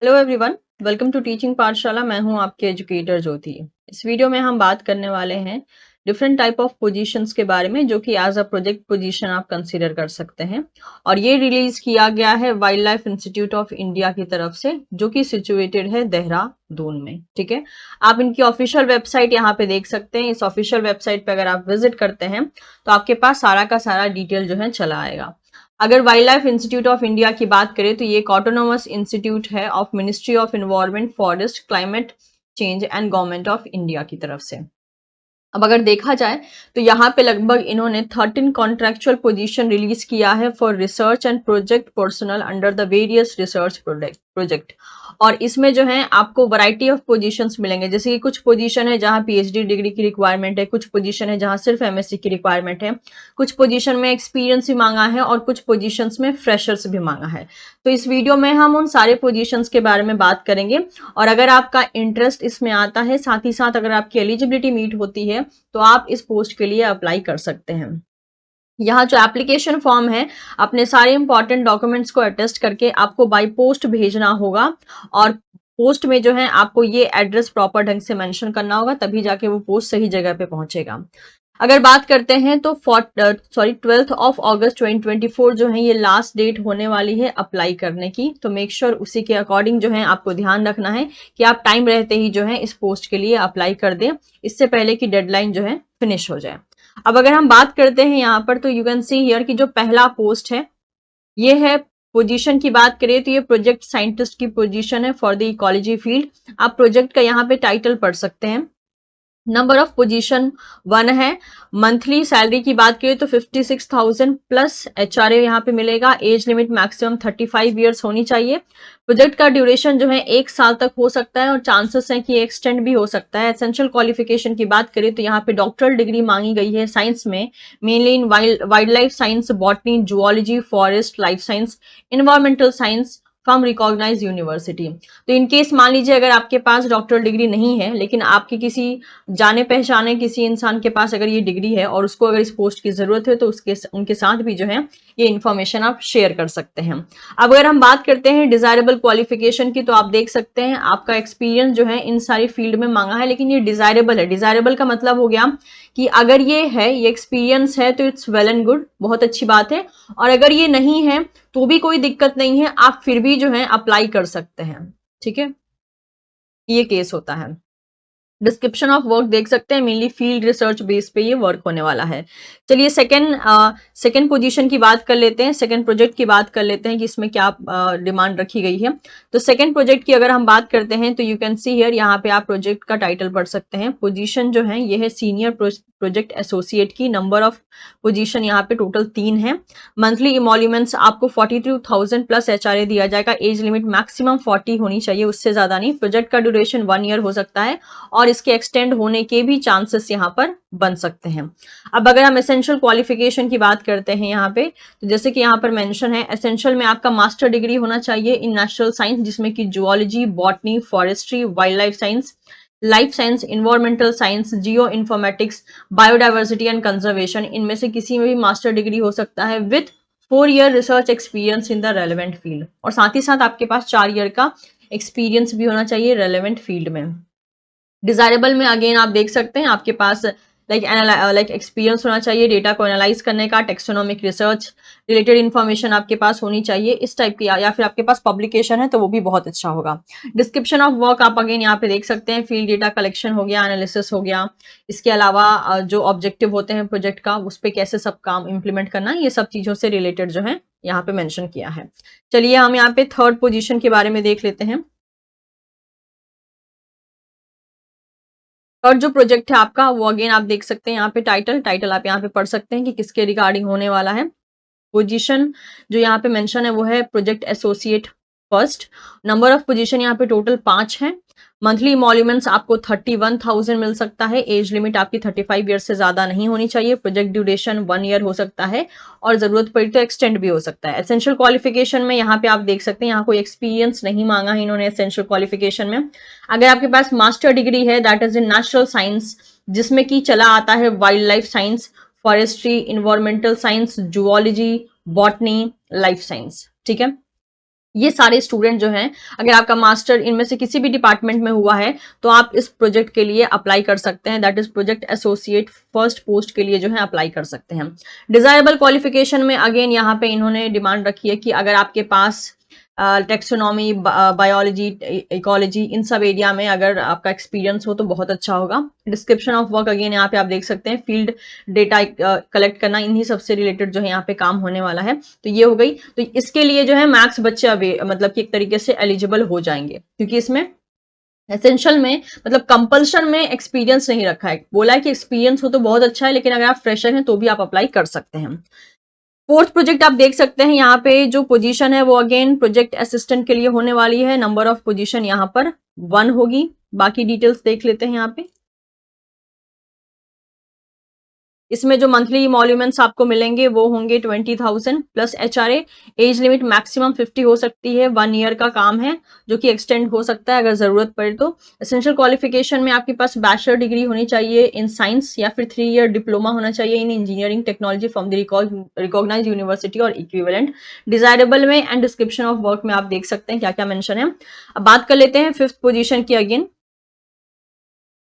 Hello everyone, welcome to Teaching Pathshala. मैं हूं आपके एजुकेटर ज्योति। इस वीडियो में हम बात करने वाले हैं डिफरेंट टाइप ऑफ पोजीशंस के बारे में, जो कि एज अ प्रोजेक्ट पोजीशन आप कंसीडर कर सकते हैं। और ये रिलीज किया गया है wild life institute of India की तरफ से, जो कि सिचुएटेड है देहरादून में। ठीक है, आप इनकी ऑफिशियल वेबसाइट यहाँ पे देख सकते हैं। इस ऑफिशियल वेबसाइट पे अगर आप विजिट करते हैं तो आपके पास सारा का सारा डिटेल जो है चला आएगा। अगर wild life institute of India की बात करें तो ये एक ऑटोनोमस इंस्टीट्यूट है of ministry of environment, forest, climate change and government of India की तरफ से। अब अगर देखा जाए तो यहाँ पे लगभग इन्होंने 13 कॉन्ट्रेक्चुअल पोजीशन रिलीज किया है for research and project personal under the various research project. और इसमें जो है आपको वैरायटी ऑफ पोजीशंस मिलेंगे, जैसे कि कुछ पोजीशन है जहाँ पीएचडी डिग्री की रिक्वायरमेंट है, कुछ पोजीशन है जहाँ सिर्फ एमएससी की रिक्वायरमेंट है, कुछ पोजीशन में एक्सपीरियंस भी मांगा है और कुछ पोजीशंस में फ्रेशर्स भी मांगा है। तो इस वीडियो में हम उन सारे पोजीशंस के बारे में बात करेंगे। और अगर आपका इंटरेस्ट इसमें आता है, साथ ही साथ अगर आपकी एलिजिबिलिटी मीट होती है, तो आप इस पोस्ट के लिए अप्लाई कर सकते हैं। यहाँ जो एप्लीकेशन फॉर्म है, अपने सारे इंपॉर्टेंट डॉक्यूमेंट्स को अटेस्ट करके आपको बाय पोस्ट भेजना होगा। और पोस्ट में जो है आपको ये एड्रेस प्रॉपर ढंग से मेंशन करना होगा, तभी जाके वो पोस्ट सही जगह पे पहुंचेगा। अगर बात करते हैं तो 12 ऑफ अगस्त 2024 जो है ये लास्ट डेट होने वाली है अप्लाई करने की। तो मेक श्योर उसी के अकॉर्डिंग जो है आपको ध्यान रखना है कि आप टाइम रहते ही जो है इस पोस्ट के लिए अप्लाई कर दें, इससे पहले कि डेडलाइन जो है फिनिश हो जाए। अब अगर हम बात करते हैं यहाँ पर, तो यू कैन सी हियर कि जो पहला पोस्ट है ये है, पोजीशन की बात करें तो ये प्रोजेक्ट साइंटिस्ट की पोजीशन है फॉर द इकोलॉजी फील्ड। आप प्रोजेक्ट का यहाँ पे टाइटल पढ़ सकते हैं। नंबर ऑफ पोजीशन 1 है। मंथली सैलरी की बात करें तो 56,000 प्लस एचआरए यहाँ पे मिलेगा। एज लिमिट मैक्सिमम 35 ईयर्स होनी चाहिए। प्रोजेक्ट का ड्यूरेशन जो है 1 साल तक हो सकता है और चांसेस हैं कि एक्सटेंड भी हो सकता है। एसेंशियल क्वालिफिकेशन की बात करें तो यहाँ पे डॉक्टरल डिग्री मांगी गई है साइंस में, mainly in wildlife science, botany, zoology, forest, life science, environmental science from recognise university. तो इनकेस मान लीजिए अगर आपके पास डॉक्टरल डिग्री नहीं है, लेकिन आपके किसी जाने पहचाने किसी इंसान के पास अगर ये डिग्री है और उसको अगर इस पोस्ट की जरूरत है, तो उनके साथ भी जो है ये इन्फॉर्मेशन आप शेयर कर सकते हैं। अब अगर हम बात करते हैं डिजायरेबल क्वालिफिकेशन की, तो आप देख सकते हैं आपका एक्सपीरियंस जो है इन सारी फील्ड में मांगा है, लेकिन ये डिजायरेबल है। डिजायरेबल का मतलब हो गया कि अगर ये एक्सपीरियंस है तो इट्स वेल एंड गुड, बहुत अच्छी बात है। और अगर ये नहीं है तो भी कोई दिक्कत नहीं है, आप फिर भी जो है अप्लाई कर सकते हैं। ठीक है, ये केस होता है। डिस्क्रिप्शन ऑफ वर्क देख सकते हैं, मेनली फील्ड रिसर्च बेस पे ये वर्क होने वाला है। चलिए सेकंड पोजीशन की बात कर लेते हैं, सेकंड प्रोजेक्ट की बात कर लेते हैं कि इसमें क्या डिमांड रखी गई है। तो सेकंड प्रोजेक्ट की अगर हम बात करते हैं तो यू कैन सी हियर, यहाँ पे आप प्रोजेक्ट का टाइटल पढ़ सकते हैं। पोजीशन जो है ये है सीनियर प्रोजेक्ट एसोसिएट की। नंबर ऑफ पोजीशन यहाँ पे टोटल 3 है। मंथली इमोल्यूमेंट्स आपको 42,000 प्लस एचआरए दिया जाएगा। एज लिमिट मैक्सिमम 40 होनी चाहिए, उससे ज्यादा नहीं। प्रोजेक्ट का ड्यूरेशन 1 ईयर हो सकता है और इसके एक्सटेंड होने के भी चांसेस यहाँ पर बन सकते हैं। अब अगर हम एसेंशियल क्वालिफिकेशन की बात करते हैं यहाँ पे, तो जैसे कि यहाँ पर मेंशन है, एसेंशियल में आपका मास्टर डिग्री होना चाहिए इन नेचुरल साइंस, जिसमें कि zoology, botany, forestry, wild life science, environmental science, geo informatics, biodiversity and conservation, इनमें से किसी में भी मास्टर डिग्री हो सकता है with 4 year research experience in the relevant field. और साथ ही साथ आपके पास 4 ईयर का एक्सपीरियंस भी होना चाहिए रेलिवेंट फील्ड में। डिजायरेबल में अगेन आप देख सकते हैं आपके पास लाइक एक्सपीरियंस होना चाहिए डेटा को एनालाइज करने का, टेक्सोनोमिक रिसर्च रिलेटेड इन्फॉर्मेशन आपके पास होनी चाहिए इस टाइप की, या फिर आपके पास पब्लिकेशन है तो वो भी बहुत अच्छा होगा। डिस्क्रिप्शन ऑफ वर्क आप अगेन यहाँ पे देख सकते हैं। फील्ड डेटा कलेक्शन हो गया, एनालिसिस हो गया, इसके अलावा जो ऑब्जेक्टिव होते हैं प्रोजेक्ट का, उस पर कैसे सब काम इंप्लीमेंट करना है, ये सब चीजों से रिलेटेड जो है यहाँ पे मेंशन किया है। चलिए हम यहाँ पे थर्ड पोजीशन के बारे में देख लेते हैं। और जो प्रोजेक्ट है आपका वो अगेन आप देख सकते हैं यहाँ पे टाइटल आप यहाँ पे पढ़ सकते हैं कि किसके रिगार्डिंग होने वाला है। पोजीशन जो यहाँ पे मेंशन है वो है project associate first. Number of position यहाँ पे टोटल 5 है। मंथली इमोल्यूमेंट्स आपको 31,000 मिल सकता है। एज लिमिट आपकी 35 ईयर से ज्यादा नहीं होनी चाहिए। प्रोजेक्ट ड्यूरेशन 1 ईयर हो सकता है और जरूरत पड़ी तो एक्सटेंड भी हो सकता है। एसेंशियल क्वालिफिकेशन में यहाँ पे आप देख सकते हैं, यहाँ कोई एक्सपीरियंस नहीं मांगा है इन्होंने एसेंशियल क्वालिफिकेशन में। अगर आपके पास मास्टर डिग्री है that is in natural science, जिसमें कि चला आता है wild life science, forestry, environmental science, zoology, botany, life science. ठीक है, ये सारे स्टूडेंट जो हैं, अगर आपका मास्टर इनमें से किसी भी डिपार्टमेंट में हुआ है तो आप इस प्रोजेक्ट के लिए अप्लाई कर सकते हैं, that is project associate first post के लिए जो है अप्लाई कर सकते हैं। डिजायरेबल क्वालिफिकेशन में अगेन यहाँ पे इन्होंने डिमांड रखी है कि अगर आपके पास टेक्सोनॉमी, बायोलॉजी, इकोलॉजी, इन सब एरिया में अगर आपका एक्सपीरियंस हो तो बहुत अच्छा होगा। डिस्क्रिप्शन ऑफ वर्क अगेन यहाँ पे आप देख सकते हैं, फील्ड डेटा कलेक्ट करना, इन्हीं सबसे रिलेटेड जो है यहाँ पे काम होने वाला है। तो ये हो गई। तो इसके लिए जो है मैक्स बच्चे मतलब कि एक तरीके से एलिजिबल हो जाएंगे, क्योंकि इसमें एसेंशियल में मतलब कंपल्शन में एक्सपीरियंस नहीं रखा है। बोला है कि एक्सपीरियंस हो तो बहुत अच्छा है, लेकिन अगर आप फ्रेशर हैं तो भी आप अप्लाई कर सकते हैं। फोर्थ प्रोजेक्ट आप देख सकते हैं यहाँ पे जो पोजीशन है वो अगेन प्रोजेक्ट असिस्टेंट के लिए होने वाली है। नंबर ऑफ पोजीशन यहाँ पर 1 होगी। बाकी डिटेल्स देख लेते हैं यहाँ पे। इसमें जो मंथली इमोल्यूमेंट्स आपको मिलेंगे वो होंगे 20,000 plus HRA. Age limit maximum 50 हो सकती है, 1 ईयर का काम है जो कि एक्सटेंड हो सकता है अगर जरूरत पड़े तो। एसेंशियल क्वालिफिकेशन में आपके पास बैचलर डिग्री होनी चाहिए इन साइंस या फिर 3 ईयर डिप्लोमा होना चाहिए in engineering technology from the recognised university और इक्विवेलेंट। डिजायरेबल में एंड डिस्क्रिप्शन ऑफ वर्क में आप देख सकते हैं क्या क्या मेंशन है। अब बात कर लेते हैं फिफ्थ पोजीशन की अगेन।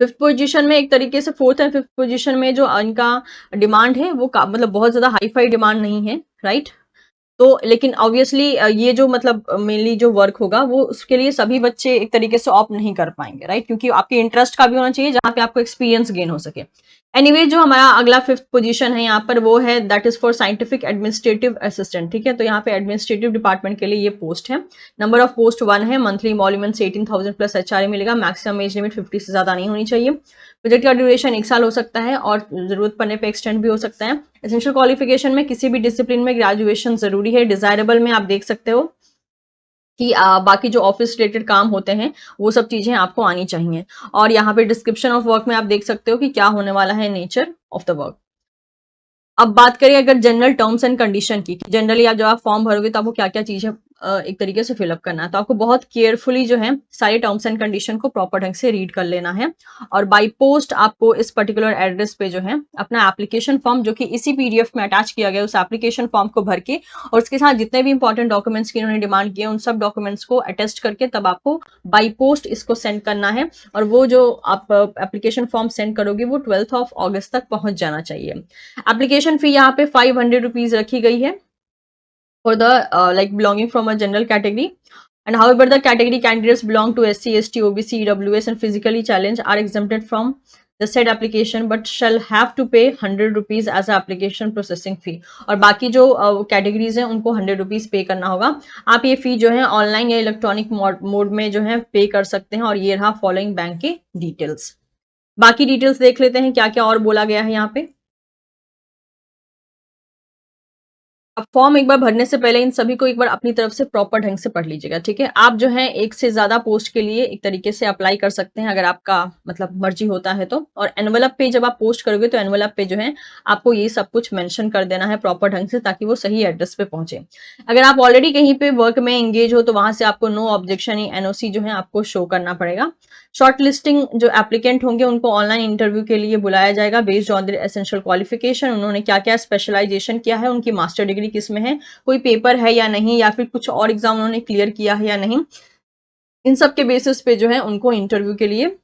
फिफ्थ पोजीशन में एक तरीके से फोर्थ एंड फिफ्थ पोजीशन में जो इनका डिमांड है वो मतलब बहुत ज्यादा हाई फाई डिमांड नहीं है, राइट। तो लेकिन ऑब्वियसली ये जो मतलब मेनली जो वर्क होगा वो उसके लिए सभी बच्चे एक तरीके से ऑप्ट नहीं कर पाएंगे, राइट, क्योंकि आपके इंटरेस्ट का भी होना चाहिए जहां पे आपको एक्सपीरियंस गेन हो सके। एनीवे जो हमारा अगला फिफ्थ पोजीशन है यहाँ पर वो है that is for scientific administrative assistant, ठीक है। तो यहाँ पे एडमिनिस्ट्रेटिव डिपार्टमेंट के लिए ये पोस्ट है। नंबर ऑफ पोस्ट 1 है। मंथली इमोल्यूमेंट 18,000 प्लस एचआरए मिलेगा। मैक्सिमम एज लिमिट 50 से ज्यादा नहीं होनी चाहिए। प्रोजेक्ट का ड्यूरेशन 1 साल हो सकता है और जरूरत पड़ने पे एक्सटेंड भी हो सकता है। एसेंशियल क्वालिफिकेशन में किसी भी डिसिप्लिन में ग्रेजुएशन जरूरी है। डिजायरेबल में आप देख सकते हो कि बाकी जो ऑफिस रिलेटेड काम होते हैं वो सब चीजें आपको आनी चाहिए। और यहाँ पे डिस्क्रिप्शन ऑफ वर्क में आप देख सकते हो कि क्या होने वाला है नेचर ऑफ द वर्क। अब बात करें अगर जनरल टर्म्स एंड कंडीशन की, जनरली आप जब आप फॉर्म भरोगे तो आपको क्या क्या चीजें एक तरीके से फिलअप करना है, तो आपको बहुत केयरफुली जो है सारे टर्म्स एंड कंडीशन को प्रॉपर ढंग से रीड कर लेना है। और बाय पोस्ट आपको इस पर्टिकुलर एड्रेस पे जो है अपना एप्लीकेशन फॉर्म, जो कि इसी पीडीएफ में अटैच किया गया, उस एप्लीकेशन फॉर्म को भर के और उसके साथ जितने भी इंपॉर्टेंट डॉक्यूमेंट्स की इन्होंने डिमांड किए उन सब डॉक्यूमेंट्स को अटेस्ट करके तब आपको बाई पोस्ट इसको सेंड करना है। और वो जो आप एप्लीकेशन फॉर्म सेंड करोगे वो 12 अगस्त तक पहुंच जाना चाहिए। एप्लीकेशन फी यहाँ पे 500 रुपीज रखी गई है for the like belonging from a general category, and however the category candidates belong to SC, ST, OBC, EWS and physically challenged are exempted from the said application but shall have to pay 100 rupees as a application processing fee। और बाकी जो categories हैं उनको 100 rupees पे करना होगा। आप ये फी जो है ऑनलाइन या इलेक्ट्रॉनिक मोड में जो है पे कर सकते हैं। और ये रहा फॉलोइंग बैंक के डिटेल्स। बाकी डिटेल्स देख लेते हैं क्या क्या और बोला गया है यहाँ पे। अब फॉर्म एक बार भरने से पहले इन सभी को एक बार अपनी तरफ से प्रॉपर ढंग से पढ़ लीजिएगा, ठीक है। आप जो है एक से ज्यादा पोस्ट के लिए एक तरीके से अप्लाई कर सकते हैं अगर आपका मतलब मर्जी होता है तो। और एनवलप पे जब आप पोस्ट करोगे तो एनवलप पे जो है आपको ये सब कुछ मेंशन कर देना है प्रॉपर ढंग से, ताकि वो सही एड्रेस पे पहुंचे। अगर आप ऑलरेडी कहीं पे वर्क में एंगेज हो तो वहां से आपको नो ऑब्जेक्शन एनओसी जो है आपको शो करना पड़ेगा। शॉर्ट लिस्टिंग जो एप्लीकेंट होंगे उनको ऑनलाइन इंटरव्यू के लिए बुलाया जाएगा based on their essential qualification, उन्होंने क्या क्या स्पेशलाइजेशन किया है, उनकी मास्टर डिग्री किस में है, कोई पेपर है या नहीं, या फिर कुछ और एग्जाम उन्होंने क्लियर किया है या नहीं। इन सब के बेसिस पे जो है उनको इंटरव्यू के लिए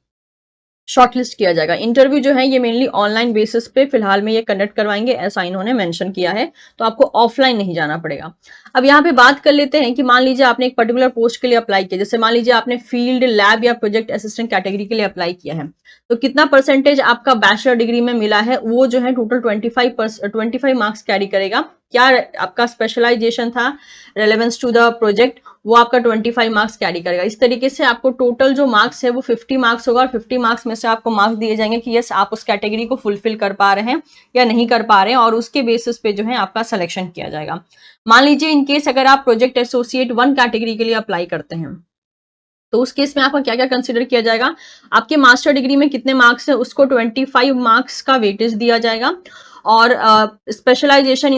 शॉर्टलिस्ट किया जाएगा। इंटरव्यू जो है ये मेनली ऑनलाइन बेसिस पे फिलहाल में ये कंडक्ट करवाएंगे, ऐसा इन्होंने मेंशन किया है, तो आपको ऑफलाइन नहीं जाना पड़ेगा। अब यहाँ पे बात कर लेते हैं कि मान लीजिए आपने एक पर्टिकुलर पोस्ट के लिए अप्लाई किया, जैसे मान लीजिए आपने फील्ड लैब या प्रोजेक्ट असिस्टेंट कैटेगरी के लिए अप्लाई किया है, तो कितना परसेंटेज आपका बैचलर डिग्री में मिला है वो जो है टोटल 25 मार्क्स कैरी करेगा। क्या आपका स्पेशलाइजेशन था, रेलेवेंस टू द प्रोजेक्ट, वो आपका 25 मार्क्स कैरी करेगा। इस तरीके से आपको टोटल जो मार्क्स है वो 50 मार्क्स होगा और 50 मार्क्स में से आपको मार्क्स दिए जाएंगे कि यस आप उस कैटेगरी को फुलफिल कर पा रहे हैं या नहीं कर पा रहे हैं, और उसके बेसिस पे जो है आपका सिलेक्शन किया जाएगा। मान लीजिए इन केस अगर आप प्रोजेक्ट एसोसिएट 1 कैटेगरी के लिए अप्लाई करते हैं तो उस केस में आपका क्या क्या कंसिडर किया जाएगा, आपके मास्टर डिग्री में कितने मार्क्स है उसको 25 मार्क्स का वेटेज दिया जाएगा। और specialisation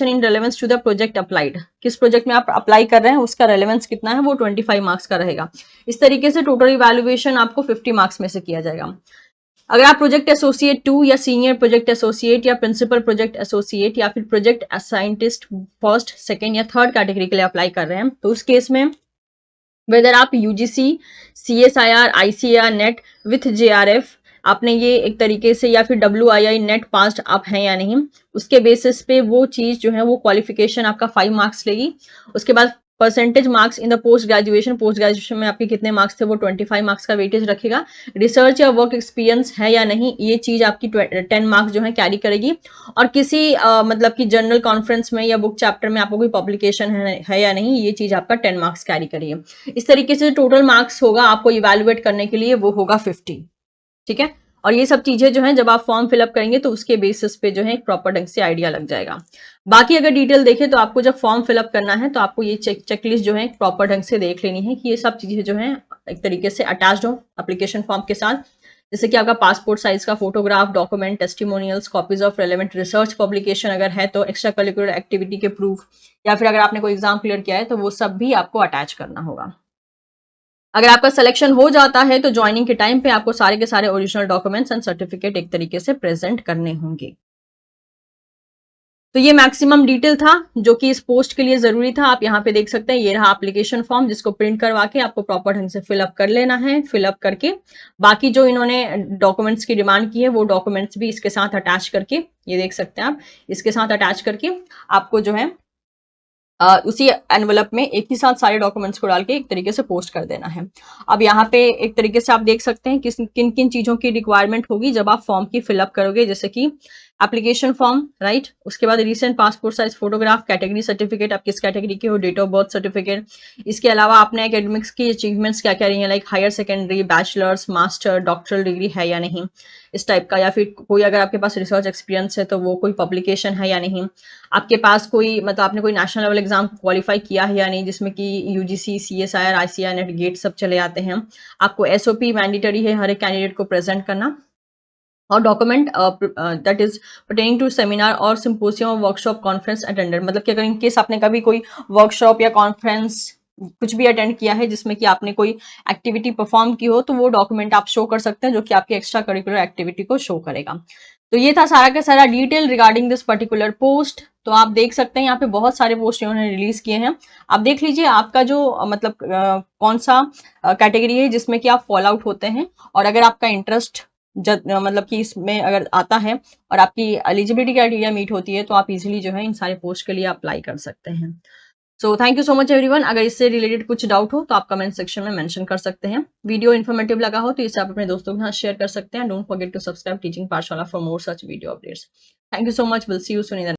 in relevance to the project applied, किस प्रोजेक्ट में आप अप्लाई कर रहे हैं उसका रेलेवेंस कितना है वो 25 मार्क्स का रहेगा। इस तरीके से टोटल इवैल्यूएशन आपको 50 मार्क्स में से किया जाएगा। अगर आप प्रोजेक्ट एसोसिएट 2 या सीनियर प्रोजेक्ट एसोसिएट या प्रिंसिपल प्रोजेक्ट एसोसिएट या फिर प्रोजेक्ट साइंटिस्ट फर्स्ट, सेकेंड या थर्ड कैटेगरी के लिए अप्लाई कर रहे हैं, तो उस केस में वेदर आप UGC, CSIR, ICAR net with JRF आपने ये एक तरीके से या फिर WII नेट पास्ड आप हैं या नहीं, उसके बेसिस पे वो चीज जो है वो क्वालिफिकेशन आपका 5 मार्क्स लेगी। उसके बाद percentage marks in the post graduation में आपके कितने मार्क्स थे वो 25 मार्क्स का वेटेज रखेगा। रिसर्च या वर्क एक्सपीरियंस है या नहीं, ये चीज आपकी 10 मार्क्स जो है कैरी करेगी। और किसी मतलब कि जर्नल कॉन्फ्रेंस में या बुक चैप्टर में आपको कोई पब्लिकेशन है या नहीं, ये चीज आपका 10 मार्क्स कैरी करेगी। इस तरीके से टोटल मार्क्स होगा आपको इवेल्युएट करने के लिए वो होगा 50। ठीक है, और ये सब चीजें जो है जब आप फॉर्म फिलअप करेंगे तो उसके बेसिस पे जो है एक प्रॉपर ढंग से आइडिया लग जाएगा। बाकी अगर डिटेल देखें तो आपको जब फॉर्म फिलअप करना है तो आपको ये चेकलिस्ट जो है प्रॉपर ढंग से देख लेनी है कि ये सब चीजें जो है एक तरीके से अटैच्ड हो एप्लीकेशन फॉर्म के साथ, जैसे कि आपका पासपोर्ट साइज का photograph, document, testimonials, copies of relevant research publication अगर है तो, एक्स्ट्रा करिकुलर एक्टिविटी के प्रूफ, या फिर अगर आपने कोई एग्जाम क्लियर किया है तो वो सब भी आपको अटैच करना होगा। अगर आपका सिलेक्शन हो जाता है तो ज्वाइनिंग के टाइम पे आपको सारे के सारे ओरिजिनल डॉक्यूमेंट्स एंड सर्टिफिकेट एक तरीके से प्रेजेंट करने होंगे। तो ये मैक्सिमम डिटेल था जो कि इस पोस्ट के लिए जरूरी था। आप यहाँ पे देख सकते हैं, ये रहा एप्लीकेशन फॉर्म जिसको प्रिंट करवा के आपको प्रॉपर ढंग से फिलअप कर लेना है। फिलअप करके बाकी जो इन्होंने डॉक्यूमेंट्स की डिमांड की है वो डॉक्यूमेंट्स भी इसके साथ अटैच करके, ये देख सकते हैं आप, इसके साथ अटैच करके आपको जो है उसी एनवलप में एक ही साथ सारे डॉक्यूमेंट्स को डाल के एक तरीके से पोस्ट कर देना है। अब यहाँ पे एक तरीके से आप देख सकते हैं किन किन चीजों की रिक्वायरमेंट होगी जब आप फॉर्म की फिलअप करोगे, जैसे कि एप्लीकेशन फॉर्म, राइट, उसके बाद recent passport size photograph, category certificate, आप किस कैटेगरी के हो, डेट ऑफ बर्थ सर्टिफिकेट। इसके अलावा आपने एकेडमिक्स की अचीवमेंट्स क्या क्या रही है, like higher secondary, bachelors, master, doctoral degree है या नहीं, इस टाइप का। या फिर कोई अगर आपके पास रिसर्च एक्सपीरियंस है तो वो कोई पब्लिकेशन है या नहीं। आपके पास कोई मतलब आपने कोई नेशनल लेवल एग्जाम क्वालिफाई किया है या नहीं, जिसमें कि UGC, CSIR, ICR NET, GATE सब चले आते हैं। आपको एसओपी मैंडेटरी है हर एक कैंडिडेट को प्रेजेंट करना। और document that is pertaining to seminar और सिंपोजियम, वर्कशॉप, कॉन्फ्रेंस अटेंडेड, मतलब कि अगर इन केस आपने कभी कोई वर्कशॉप या कॉन्फ्रेंस कुछ भी अटेंड किया है जिसमें कि आपने कोई एक्टिविटी परफॉर्म की हो तो वो डॉक्यूमेंट आप शो कर सकते हैं जो कि आपकी एक्स्ट्रा करिकुलर एक्टिविटी को शो करेगा। तो ये था सारा का सारा detail regarding this particular post. तो आप देख सकते हैं यहाँ पे बहुत सारे पोस्ट इन्होंने रिलीज किए हैं। आप देख लीजिए आपका जो मतलब कौन सा कैटेगरी है जिसमें कि आप फॉल आउट होते हैं, और अगर आपका इंटरेस्ट मतलब कि इसमें अगर आता है और आपकी एलिजिबिलिटी क्राइटेरिया मीट होती है तो आप इजीली जो है इन सारे पोस्ट के लिए अप्लाई कर सकते हैं। So thank you so much everyone. अगर इससे रिलेटेड कुछ डाउट हो तो आप कमेंट सेक्शन में मेंशन कर सकते हैं। वीडियो इन्फॉर्मेटिव लगा हो तो इसे आप अपने दोस्तों के साथ शेयर कर सकते हैं। Don't forget to subscribe teaching Pathshala for more such video updates. Thank you so much, will see you soon in the